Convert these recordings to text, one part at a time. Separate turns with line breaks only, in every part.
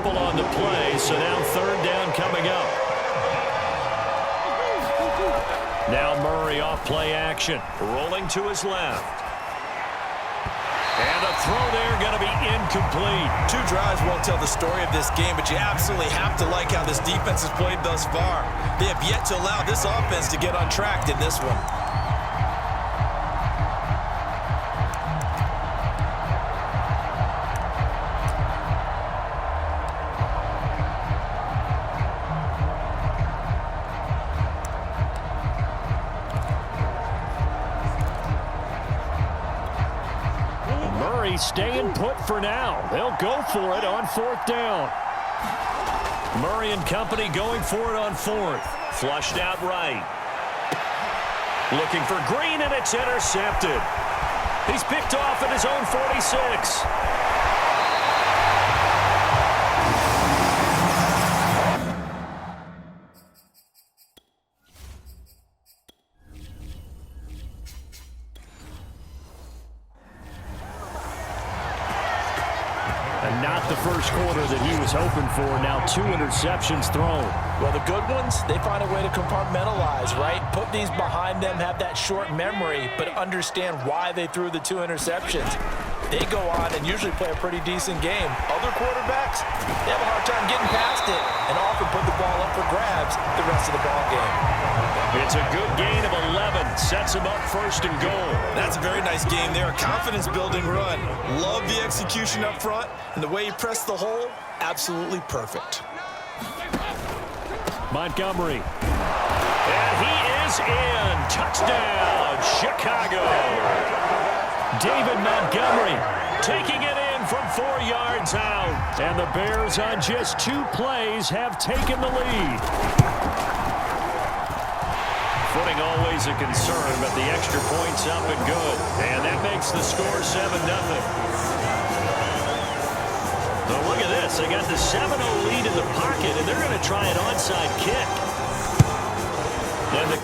scramble on the play, so now third down coming up. Now Murray off play action, rolling to his left. And a throw there going to be incomplete.
2 drives won't tell the story of this game, but you absolutely have to like how this defense has played thus far. They have yet to allow this offense to get untracked in this one.
Staying put for now. They'll go for it on 4th down. Murray and company going for it on 4th. Flushed out right. Looking for Green, and it's intercepted. He's picked off at his own 46. Not the first quarter that he was hoping for. Now 2 interceptions thrown.
Well, the good ones, they find a way to compartmentalize, right? Put these behind them, have that short memory, but understand why they threw the 2 interceptions. They go on and usually play a pretty decent game. Other quarterbacks, they have a hard time getting past it and often put the ball up for grabs the rest of the ball game.
It's a good gain of 11. Sets him up 1st and goal.
That's a very nice game there. Confidence-building run. Love the execution up front, and the way he pressed the hole, absolutely perfect.
Montgomery. And he is in. Touchdown, Chicago. David Montgomery taking it in from 4 yards out. And the Bears on just 2 plays have taken the lead. Footing always a concern, but the extra point's up and good. And that makes the score 7-0. Now look at this. They got the 7-0 lead in the pocket, and they're going to try an onside kick. And the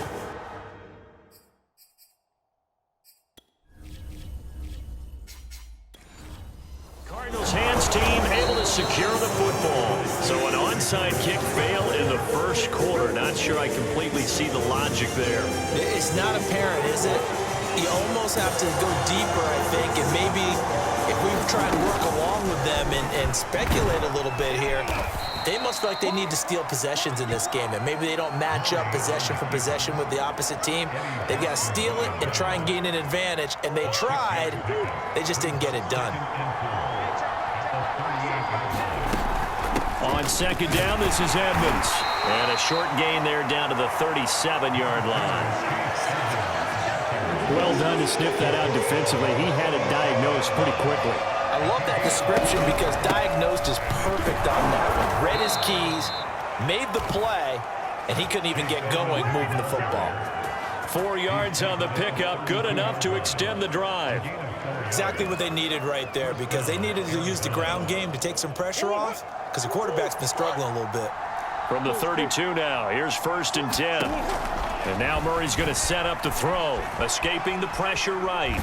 Cardinals hands team able to secure the football. So an onside kick fail in the first quarter. Not sure I completely see the logic there.
It's not apparent, is it? You almost have to go deeper, I think, and maybe if we try and work along with them and speculate a little bit here, they must feel like they need to steal possessions in this game, and maybe they don't match up possession for possession with the opposite team. They've got to steal it and try and gain an advantage, and they tried. They just didn't get it done.
On 2nd down, this is Edmonds. And a short gain there down to the 37-yard line. Well done to sniff that out defensively. He had it diagnosed pretty quickly.
I love that description because diagnosed is perfect on that one. Read his keys, made the play, and he couldn't even get going moving the football.
4 yards on the pickup, good enough to extend the drive.
Exactly what they needed right there because they needed to use the ground game to take some pressure off because the quarterback's been struggling a little bit.
From the 32 now, here's 1st and 10. And now Murray's going to set up to throw, escaping the pressure right.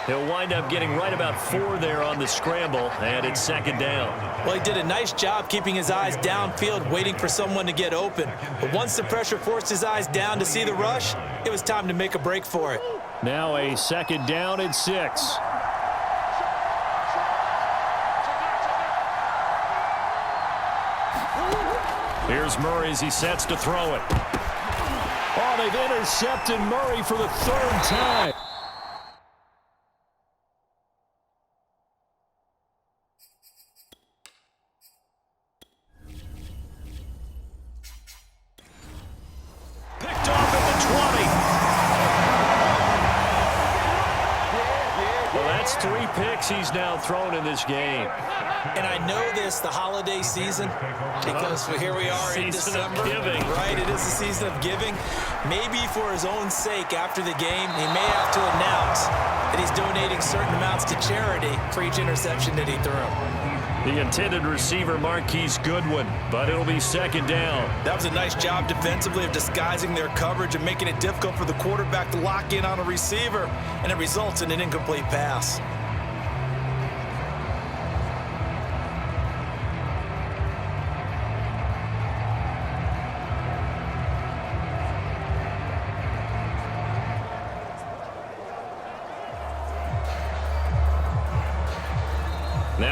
He'll wind up getting right about 4 there on the scramble, and it's 2nd down.
Well, he did a nice job keeping his eyes downfield, waiting for someone to get open. But once the pressure forced his eyes down to see the rush, it was time to make a break for it.
Now a 2nd down and 6. Here's Murray as he sets to throw it. Oh, they've intercepted Murray for the 3rd time. Picked off at the 20. Well, that's 3 picks he's now thrown in this game.
And I know this, the holiday season, because here we are in December.
Season of giving.
Right, it is the season of giving. Maybe for his own sake after the game, he may have to announce that he's donating certain amounts to charity for each interception that he threw.
The intended receiver, Marquise Goodwin, but it'll be 2nd down.
That was a nice job defensively of disguising their coverage and making it difficult for the quarterback to lock in on a receiver, and it results in an incomplete pass.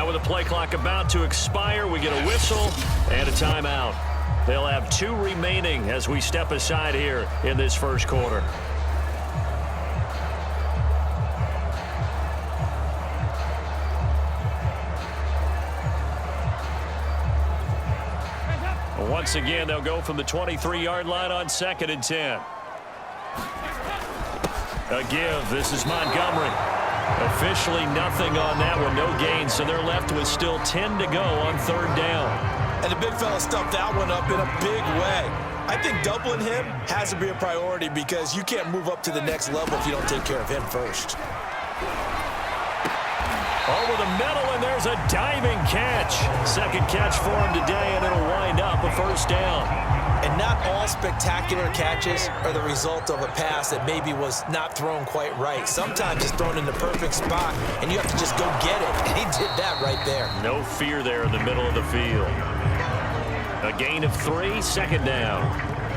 Now with the play clock about to expire, we get a whistle and a timeout. They'll have 2 remaining as we step aside here in this first quarter. Once again, they'll go from the 23-yard line on 2nd and 10. A give. This is Montgomery. Officially nothing on that one. No gain, so they're left with still 10 to go on 3rd down.
And the big fella stuffed that one up in a big way. I think doubling him has to be a priority because you can't move up to the next level if you don't take care of him first.
Over the middle, and there's a diving catch. 2nd catch for him today, and it'll wind up a 1st down.
And not all spectacular catches are the result of a pass that maybe was not thrown quite right. Sometimes it's thrown in the perfect spot, and you have to just go get it. And he did that right there.
No fear there in the middle of the field. A gain of 3, 2nd down.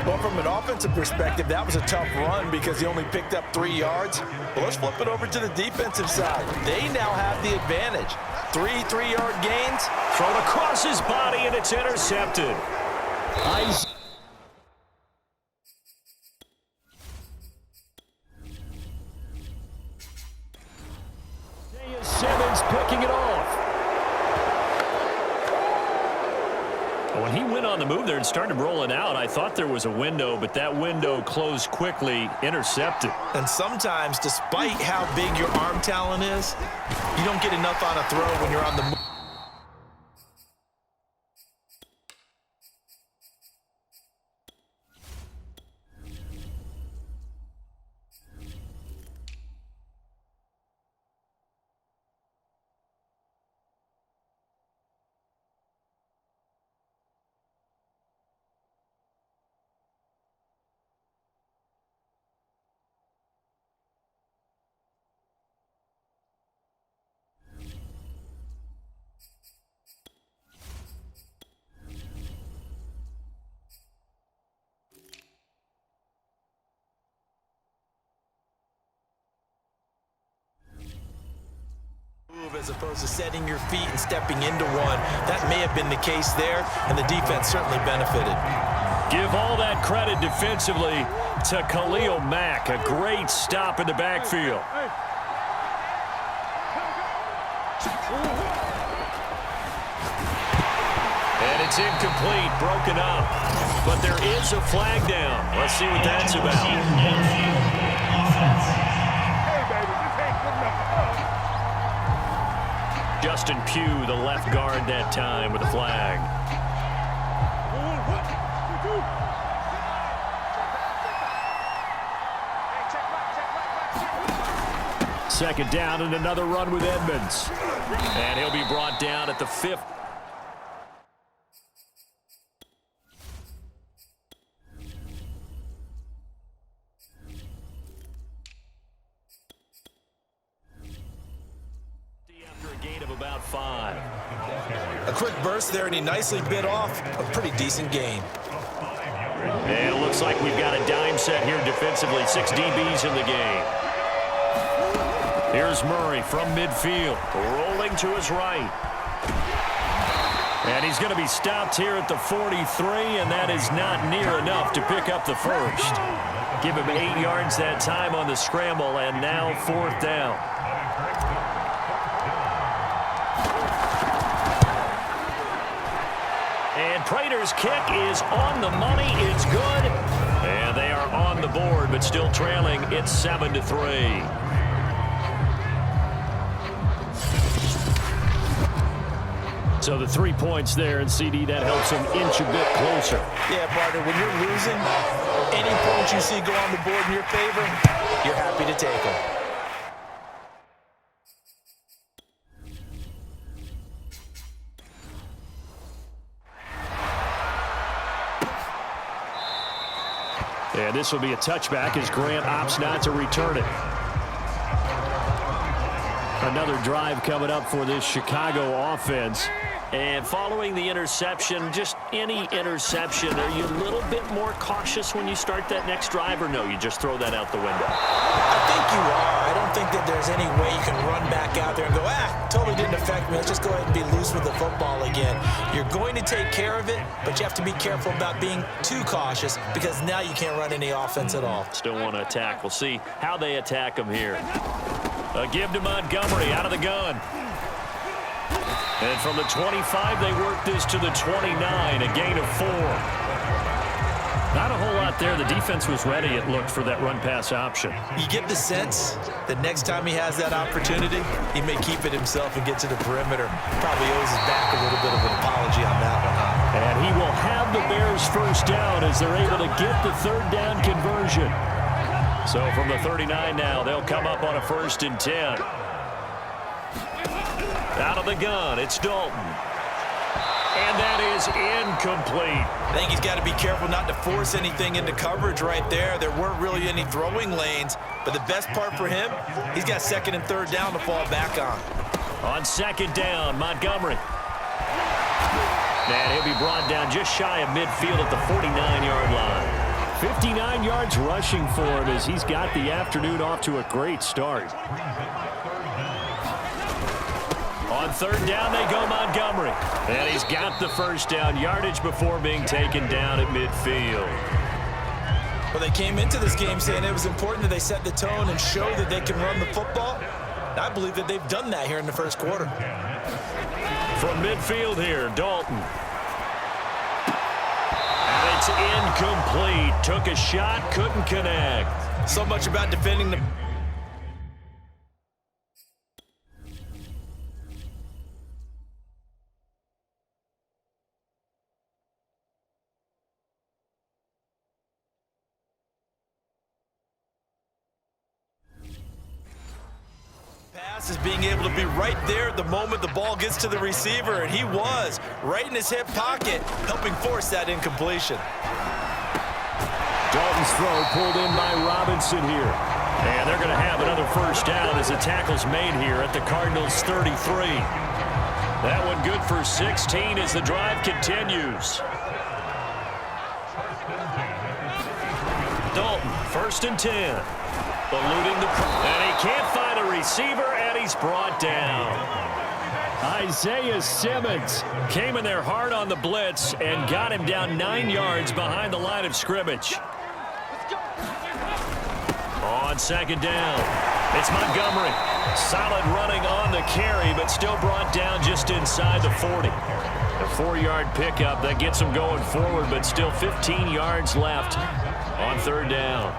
Well, from an offensive perspective, that was a tough run because he only picked up 3 yards. Well, let's flip it over to the defensive side. They now have the advantage. 3 3-yard gains.
Thrown across his body, and it's intercepted. Simmons picking it off. When he went on the move there and started rolling out, I thought there was a window, but that window closed quickly, intercepted.
And sometimes, despite how big your arm talent is, you don't get enough on a throw when you're on the move. As opposed to setting your feet and stepping into one. That may have been the case there, and the defense certainly benefited.
Give all that credit defensively to Khalil Mack. A great stop in the backfield. And it's incomplete, broken up. But there is a flag down. Let's see what that's about. Justin Pugh, the left guard that time with a flag. Second down and another run with Edmonds. And he'll be brought down at the 5th. About 5.
A quick burst there, and he nicely bit off a pretty decent gain.
And it looks like we've got a dime set here defensively. 6 DBs in the game. Here's Murray from midfield, rolling to his right. And he's going to be stopped here at the 43, and that is not near enough to pick up the first. Give him 8 yards that time on the scramble, and now 4th down. And Prater's kick is on the money. It's good. And they are on the board, but still trailing. It's 7-3. So the 3 points there, and CD, that helps him inch a bit closer.
Yeah, partner, when you're losing, any points you see go on the board in your favor, you're happy to take them.
And this will be a touchback as Grant opts not to return it. Another drive coming up for this Chicago offense. And following the interception, just any interception, are you a little bit more cautious when you start that next drive, or no, you just throw that out the window?
I think you are. I don't think that there's any way you can run back out there and go, totally didn't affect me. Let's just go ahead and be loose with the football again. You're going to take care of it, but you have to be careful about being too cautious because now you can't run any offense at all.
Still want to attack. We'll see how they attack them here. A give to Montgomery out of the gun. And from the 25, they work this to the 29, a gain of 4. Not a whole lot there. The defense was ready, it looked, for that run-pass option.
You get the sense that next time he has that opportunity, he may keep it himself and get to the perimeter. Probably owes his back a little bit of an apology on that one, huh?
And he will have the Bears first down as they're able to get the third down conversion. So from the 39 now, they'll come up on a 1st and 10. Out of the gun, it's Dalton. And that is incomplete.
I think he's got to be careful not to force anything into coverage right there. There weren't really any throwing lanes, but the best part for him, he's got 2nd and 3rd down to fall back on.
On 2nd down, Montgomery. And he'll be brought down just shy of midfield at the 49-yard line. 59 yards rushing for him as he's got the afternoon off to a great start. On 3rd down, they go Montgomery. And he's got the first down yardage before being taken down at midfield.
Well, they came into this game saying it was important that they set the tone and show that they can run the football. I believe that they've done that here in the 1st quarter.
From midfield here, Dalton. And it's incomplete. Took a shot, couldn't connect.
So much about defending the... is being able to be right there at the moment the ball gets to the receiver, and he was right in his hip pocket, helping force that incompletion.
Dalton's throw pulled in by Robinson here. And they're going to have another first down as the tackle's made here at the Cardinals' 33. That one good for 16 as the drive continues. Dalton, 1st and 10. Eluding the... And he can't find a receiver, and he's brought down. Isaiah Simmons came in there hard on the blitz and got him down 9 yards behind the line of scrimmage. On 2nd down, it's Montgomery. Solid running on the carry, but still brought down just inside the 40. A 4-yard pickup that gets him going forward, but still 15 yards left on 3rd down.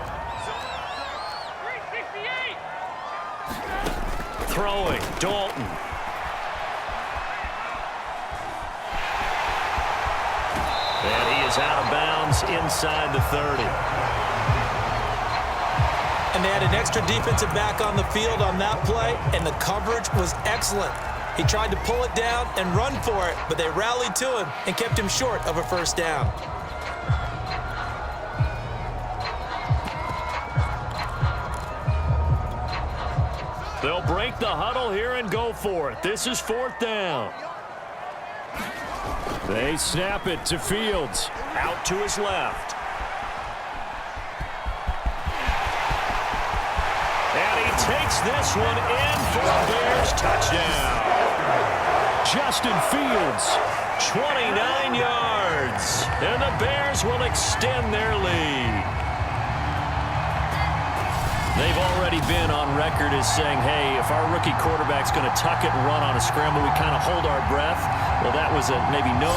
Throwing, Dalton. And he is out of bounds inside the 30.
And they had an extra defensive back on the field on that play, and the coverage was excellent. He tried to pull it down and run for it, but they rallied to him and kept him short of a first down.
They'll break the huddle here and go for it. This is 4th down. They snap it to Fields. Out to his left. And he takes this one in for a Bears touchdown. Justin Fields, 29 yards. And the Bears will extend their lead. They've already been on record as saying, hey, if our rookie quarterback's going to tuck it and run on a scramble, we kind of hold our breath. Well, that was a maybe no,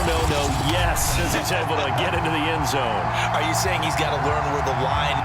yes, as he's able to get into the end zone.
Are you saying he's got to learn where the line